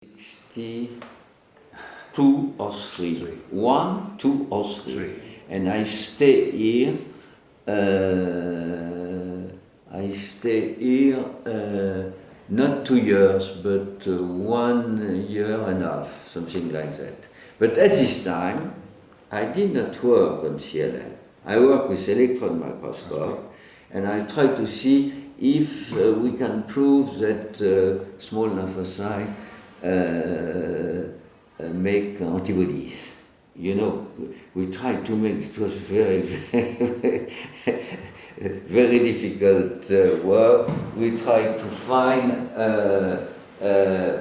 62 or 3. 1, 2 or 3. And I stay here. Not 2 years, but 1 year and a half, something like that. But at this time, I did not work on CLL. I work with electron microscope, and I try to see if we can prove that small lymphocytes make antibodies. You know, we tried to make, it was very, very difficult work. We tried to find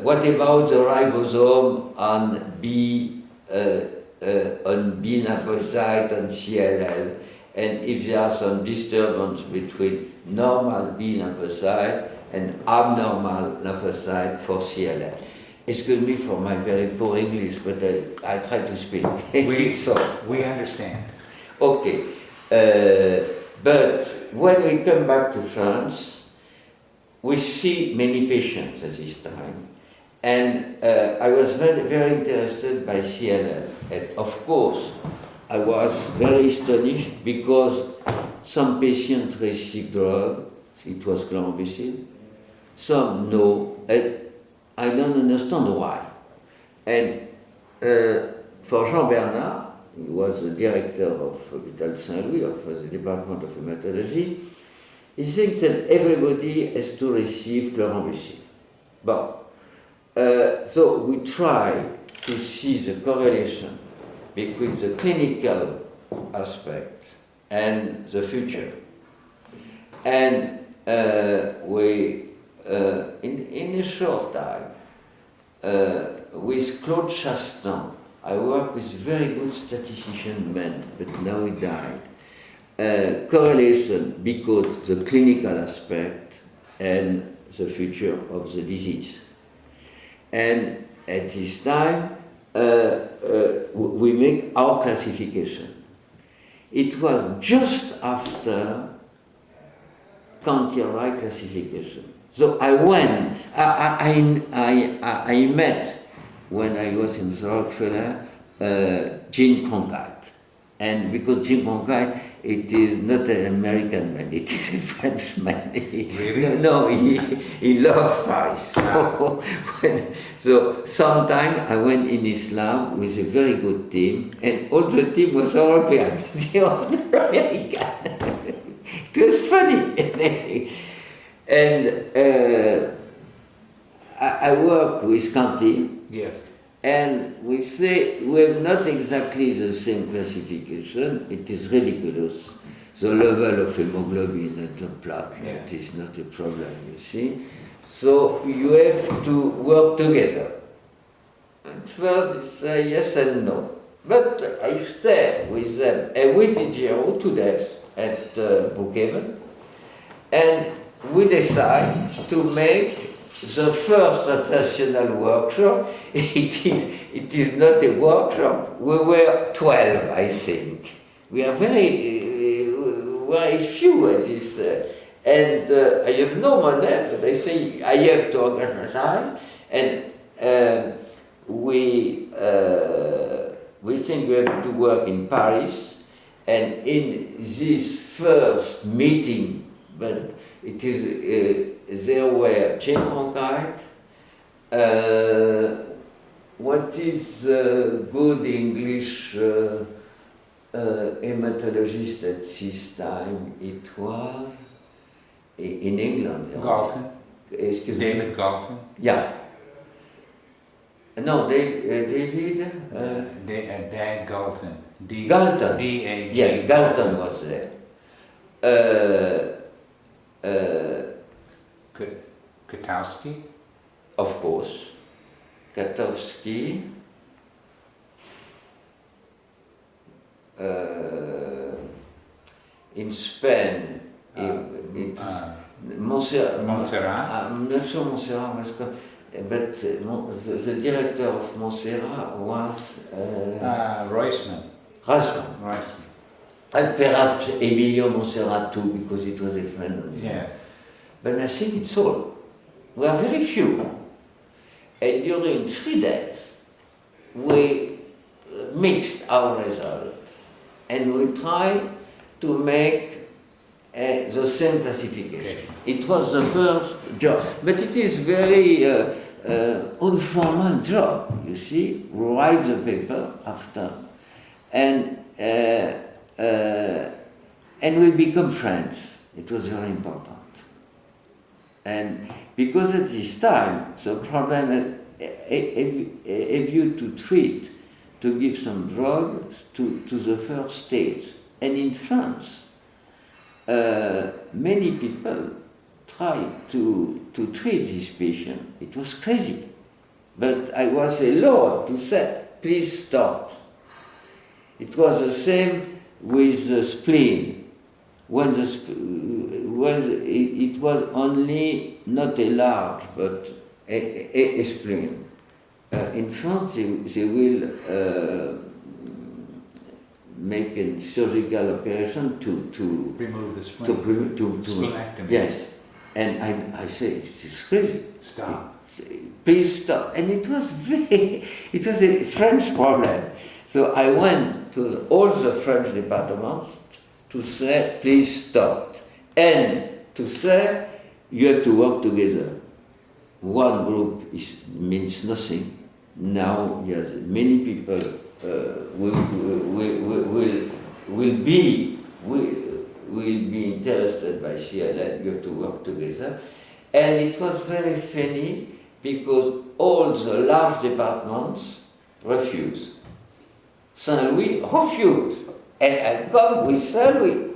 what about the ribosome on B lymphocyte and CLL, and if there are some disturbance between normal B lymphocyte and abnormal lymphocyte for CLL. Excuse me for my very poor English, but I try to speak. We understand. Okay. But when we come back to France, we see many patients at this time. And I was very, very interested by CLL. And of course, I was very astonished because some patients received drug, it was chlorambucil, some no. I don't understand why. And for Jean Bernard, he was the director of Hôpital Saint-Louis, of the Department of Hematology, he thinks that everybody has to receive chlorambucil. But, so we try to see the correlation between the clinical aspect and the future. And in a short time, with Claude Chastain, I work with very good statistician man, but now he died. Correlation because the clinical aspect and the future of the disease. And at this time, we make our classification. It was just after Cantieri classification. So I went, I met, when I was in the Rockefeller, Jean Cronkite. And because Jean Cronkite, it is not an American man, it is a Frenchman. Really? No, he loved Paris. So sometime I went in Islam with a very good team, and all the team was European, they were American. It was funny. And I work with Canty. Yes. And we say we have not exactly the same classification. It is ridiculous. The level of hemoglobin and the platelet is not a problem, you see. So you have to work together. And first they say yes and no. But I stay with them and with Digero to death at Brookhaven. And we decide to make the first national workshop. It is not a workshop. We were 12, I think. We are very few at this. And I have no money, but I say I have to organize. And we think we have to work in Paris. And in this first meeting, but it is there were Jean Cronkite. What is good English hematologist at this time? It was in England. Galton. Excuse me. David Galton. Yeah. No, David. Dan Galton. Galton. D-A-G. Yes, Galton was there. Katowski? Of course. Katowski. In Spain, Montserrat. I'm not sure Montserrat was, but the director of Montserrat was Roisman. And perhaps Emilio Montserrat too, because it was a friend of his. Yes. But I think it's all. We are very few. And during 3 days, we mixed our result and we tried to make the same classification. It was the first job, but it is very informal job, you see. We write the paper after, and we become friends. It was very important. And because at this time, the problem is if you to treat, to give some drugs to the first stage. And in France, many people tried to treat this patient. It was crazy. But I was allowed to say, please stop. It was the same with the spleen. When it was only not a large, but a spleen. In France, they will make a surgical operation to remove the spleen. Splenectomy. Yes, and I say it's crazy. Stop. Please stop. And it was a French problem. So I went to all the French departments to say, please stop. And to say, you have to work together. One group means nothing. Now, yes, many people will be interested by CLL. You have to work together. And it was very funny because all the large departments refused. Saint-Louis refused. And I come with Saint-Louis.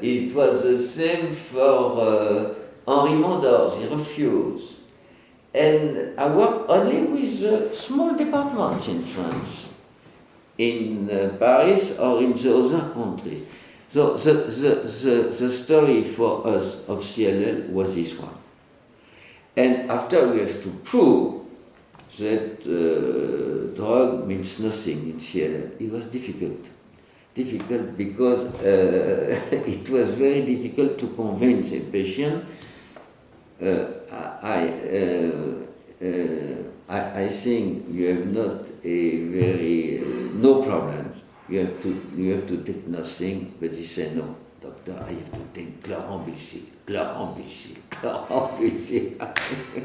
It was the same for Henri Mondor, he refused. And I worked only with small departments in France, in Paris or in the other countries. So the story for us of CLL was this one. And after we have to prove that drug means nothing in CLL, it was difficult. Difficult because it was very difficult to convince a patient. I think you have not a very no problem. You have to take nothing, but he said no, doctor. I have to take chlorambucil.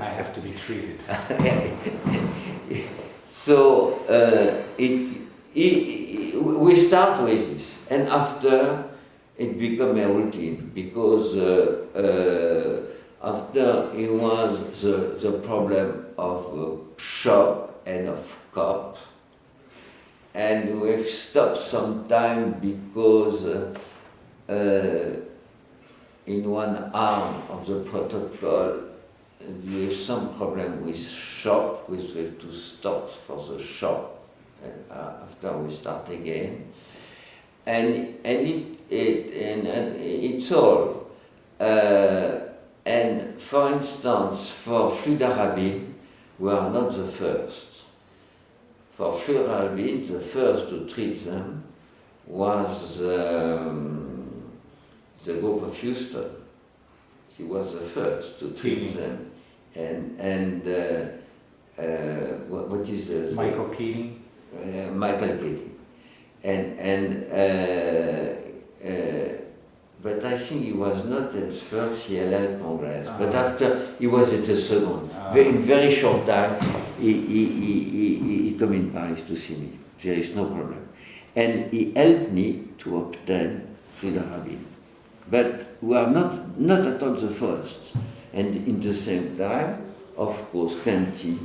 I have to be treated. So we start with this, and after it became a routine because after it was the problem of shop and of cup, and we've stopped some time because in one arm of the protocol you have some problem with shop, which we have to stop for the shop. And after we start again, and it's all. And for instance, for fludarabine, we are not the first. For fludarabine, the first to treat them was the group of Houston. He was the first to treat them, and what is Michael Keating. Michael Keating, but I think he was not at the first CLL Congress. But after he was at the second, in very short time, he came in Paris to see me. There is no problem, and he helped me to obtain fludarabine. But we are not at all the first, and in the same time, of course, Canty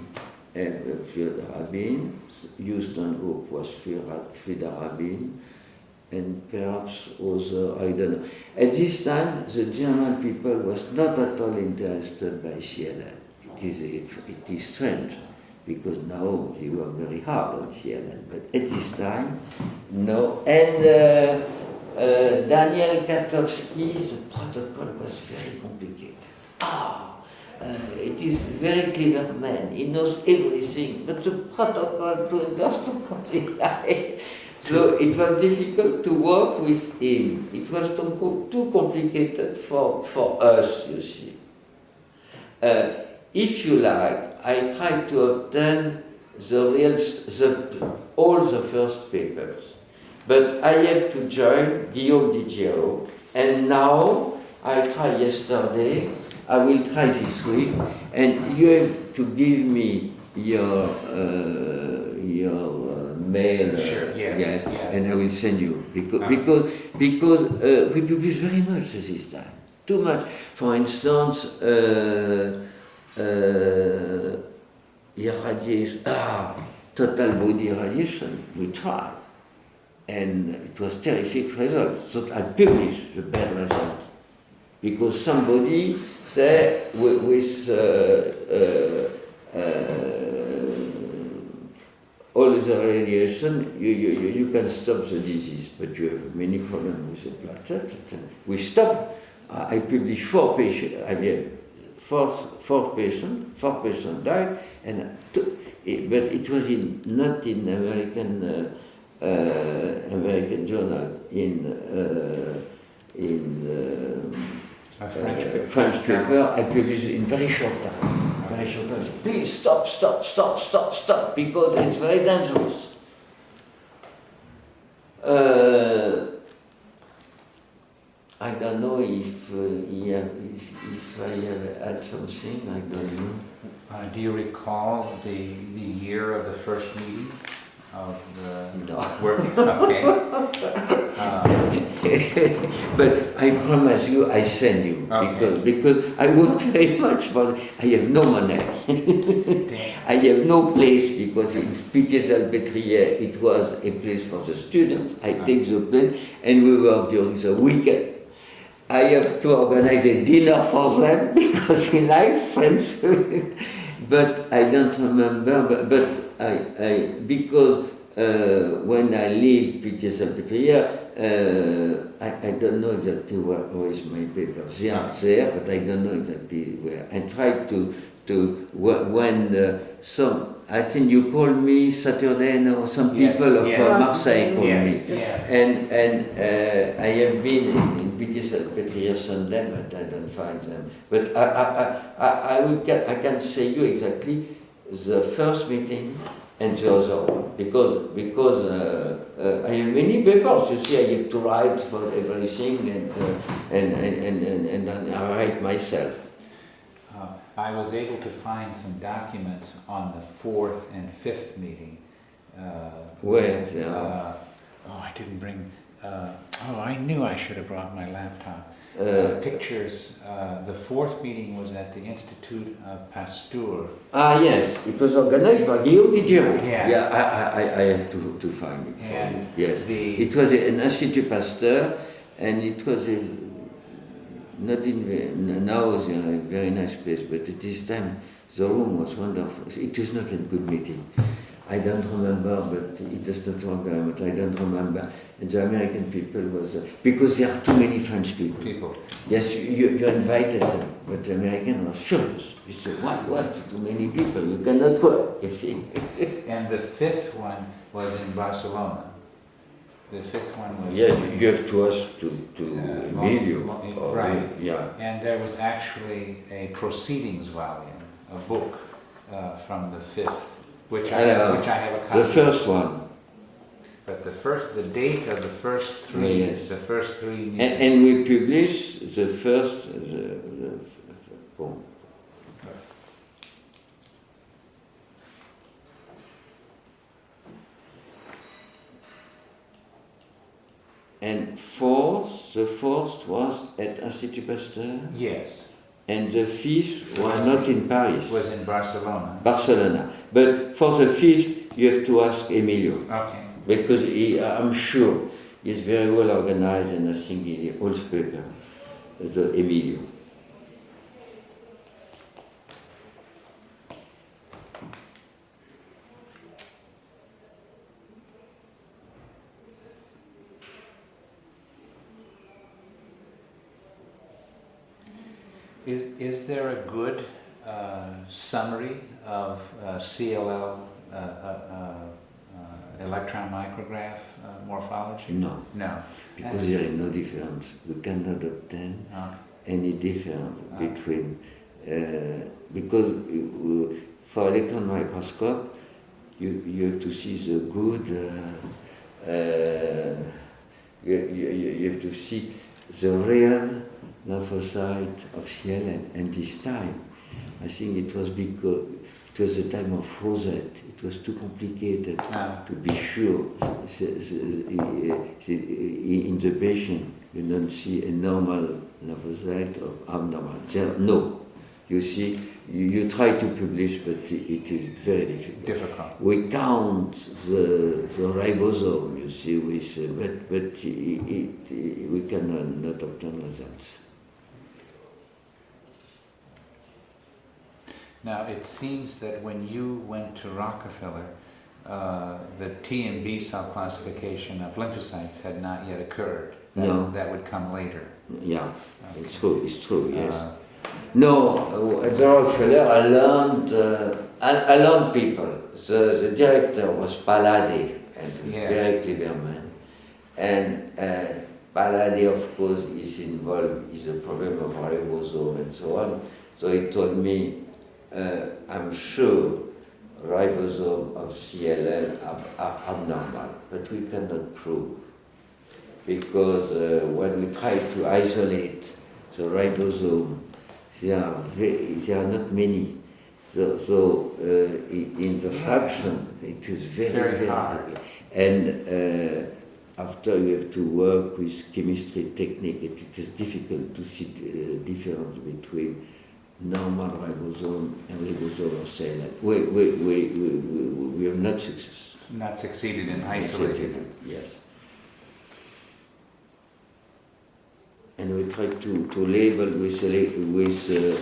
and fludarabine. Houston group was fludarabine, and perhaps also, I don't know. At this time, the German people was not at all interested by CLL. It is strange, because now they work very hard on CLL, but at this time, no. And Daniel Katowski, the protocol was very complicated. It is very clever man. He knows everything, but the protocol to understand. So it was difficult to work with him. It was too complicated for us, you see. If you like, I try to obtain all the first papers. But I have to join Guillaume Didiero, and now I tried yesterday, I will try this week, and you have to give me your mail. Sure. Yes. And I will send you because we publish very much this time, too much. For instance, irradiation, total body irradiation. We tried, and it was terrific results. So I published the bad results because somebody said with all the radiation, you can stop the disease, but you have many problems with the blood. We stopped. I published 4 patients. I mean, four patients died, but it was not in American journal, in French paper. I published in very short time. Please stop, because it's very dangerous. I don't know if I have had something, I don't know. Do you recall the year of the first meeting of the working? Okay. But I promise you, I send you, because I work very much for. I have no money. I have no place, because in Pitié-Salpêtrière it was a place for the students. I take the plane, and we work during the weekend. I have to organize a dinner for them because he likes French food. But I don't remember. But because when I leave Pitié-Salpêtrière, I don't know exactly where is my paper. They are there, but I don't know exactly where. I tried to when some. I think you called me Saturday, or some people of Marseille called me, and I have been in Pitié-Salpêtrière Sunday, but I don't find them. But I can say you exactly the first meeting and the other one, because I have many papers. You see, I have to write for everything, and I write myself. I was able to find some documents on the 4th and 5th meeting. Where? I didn't bring. I knew I should have brought my laptop. Pictures. The 4th meeting was at the Institut Pasteur. Yes, it was organized by Guillaume Didiero. Yeah. I have to find it for you. Yes, it was an Institut Pasteur, and it was not in now it's a very nice place, but at this time the room was wonderful. It was not a good meeting. I don't remember, but it does not work very much. I don't remember. And the American people was because there are too many French people. Yes, you invited them, but the American was furious. He said, "What? Too many people. You cannot work." You see. And the 5th one was in Barcelona. The 5th one was. Yes, you have to ask to Emilio. Right. Yeah. And there was actually a proceedings volume, a book from the 5th, which I have a copy. The first one. But the date of the first 3, yes. The first 3 meetings. And we published the first. And the fourth was at Institut Pasteur? Yes. And the 5th was not in Paris. Was in Barcelona. But for the 5th, you have to ask Emilio. Okay. Because I'm sure he's very well organized, and I think he holds paper, the Emilio. Is there a good summary of CLL electron micrograph morphology? No. No. Because there is no difference. We cannot obtain any difference between because for electron microscope, you have to see the good, you have to see the real lymphocyte of CLL. And this time, I think it was because it was the time of Rosette. It was too complicated to be sure. In the patient, you don't see a normal lymphocyte or abnormal. No. You see, you try to publish, but it is very difficult. We count the ribosome, you see, but we cannot obtain results. Now, it seems that when you went to Rockefeller, the T and B cell classification of lymphocytes had not yet occurred. That would come later. Yeah, okay. It's true, yes. No, at the Rockefeller, I learned people. The director was Palladay and Eric Lieberman. And Palladay, of course, is involved in the problem of ribosome and so on. So he told me, I'm sure ribosome of CLL are abnormal, but we cannot prove. Because when we try to isolate the ribosome, there are not many. So in the fraction, it is very hard. And after you have to work with chemistry technique, it is difficult to see the difference between normal ribosome and ribosome of CLL. We have not succeeded in isolating. Yes. And we try to label with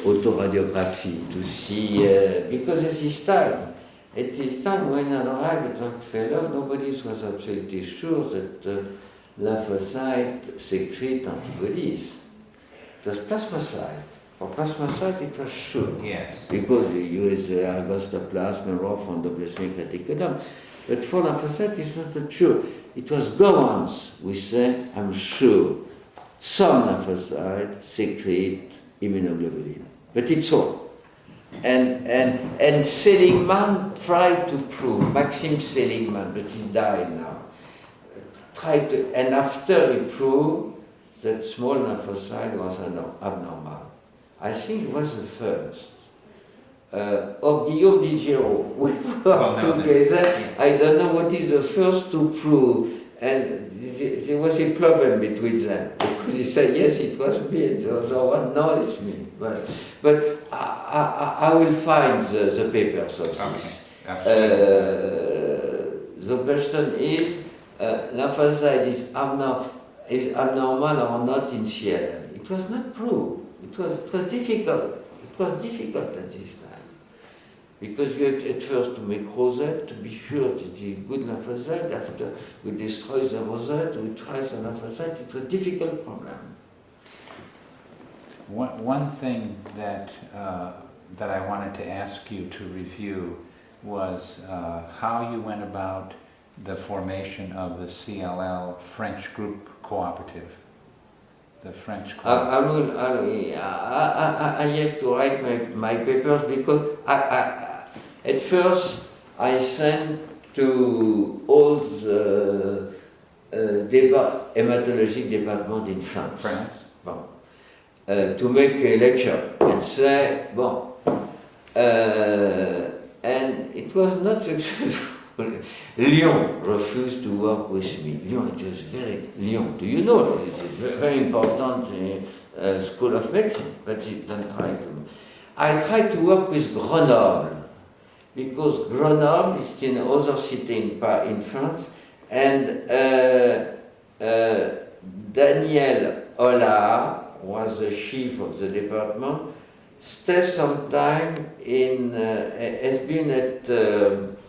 autoradiography to see, because at this time when I arrived at Rockefeller, nobody was absolutely sure that lymphocytes secrete antibodies. It was plasmacyte. For plasmacyte it was sure. Yes. Because you use ergostoplasma, raw endoplasmic reticulum. But for lymphocyte it's not sure. It was Gowans we said, I'm sure. Some lymphocytes secrete immunoglobulin, but it's all. And Seligman tried to prove, Maxim Seligman, but he died now, and after he proved that small lymphocyte was abnormal. I think it was the first. Or Guillaume Digero, we worked together. I don't know what is the first to prove. And there was a problem between them. Because he said, yes, it was me, and the other one, no, it's me. But I will find the papers of this. The question is, lymphocyte is abnormal or not in CLL. It was not proved. It was difficult. It was difficult at this time. Because you have at first to make rosette to be sure that it's a good lymphocyte. After we destroy the rosette, we try the lymphocyte. It's a difficult problem. One thing that I wanted to ask you to review was how you went about the formation of the CLL French Group Cooperative. The French Cooperative. I have to write my papers because at first I sent to all the hematologic department in France. Bon. To make a lecture and say, and it was not successful. Lyon refused to work with me. Lyon, it was Lyon, do you know? It's a very important school of medicine, but it don't try to. I tried to work with Grenoble, because Grenoble is in another city in France, and Daniel Hollard was the chief of the department, stayed some time has been at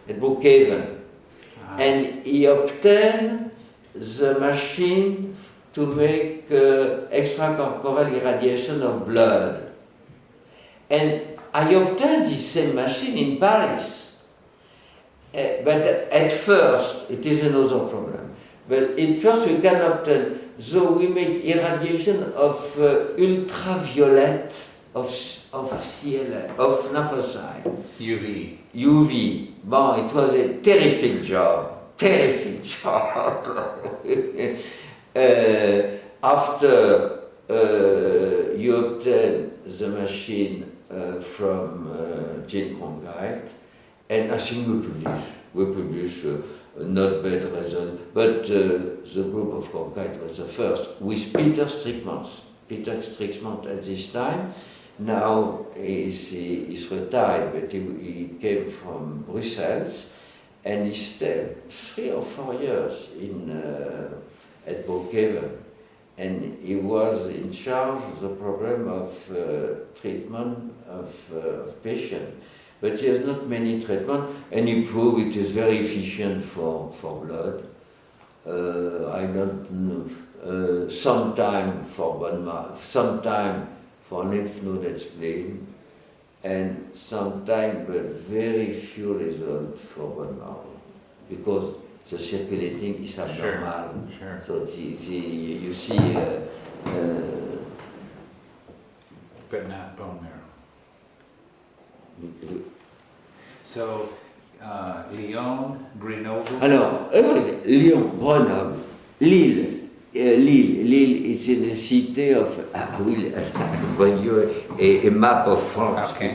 Brookhaven, and he obtained the machine to make extracorporeal irradiation of blood. And I obtained this same machine in Paris. But at first, it is another problem. But at first we can obtain, so we make irradiation of ultraviolet of CLL, of lymphocyte. UV. UV. Bon, it was a terrific job. After you obtain the machine from Jane Cronkite, and I think we publish not bad results, but the group of Cronkite was the first with Peter Strickmans. Peter Strickmans at this time, now he's retired, but he came from Brussels, and he stayed 3 or 4 years at Brookhaven. And he was in charge of the problem of treatment of patients. But he has not many treatments, and he proved it is very efficient for blood. I don't know, sometime for bone marrow, sometime for lymph node and spleen, and sometime, but very few results for bone marrow, because the circulating is abnormal. Sure. So you see, but not bone marrow. So, Lyon, Grenoble. Alors, Lyon, Grenoble, Lille. Lille is in the city of. I will bring you a map of France. Okay.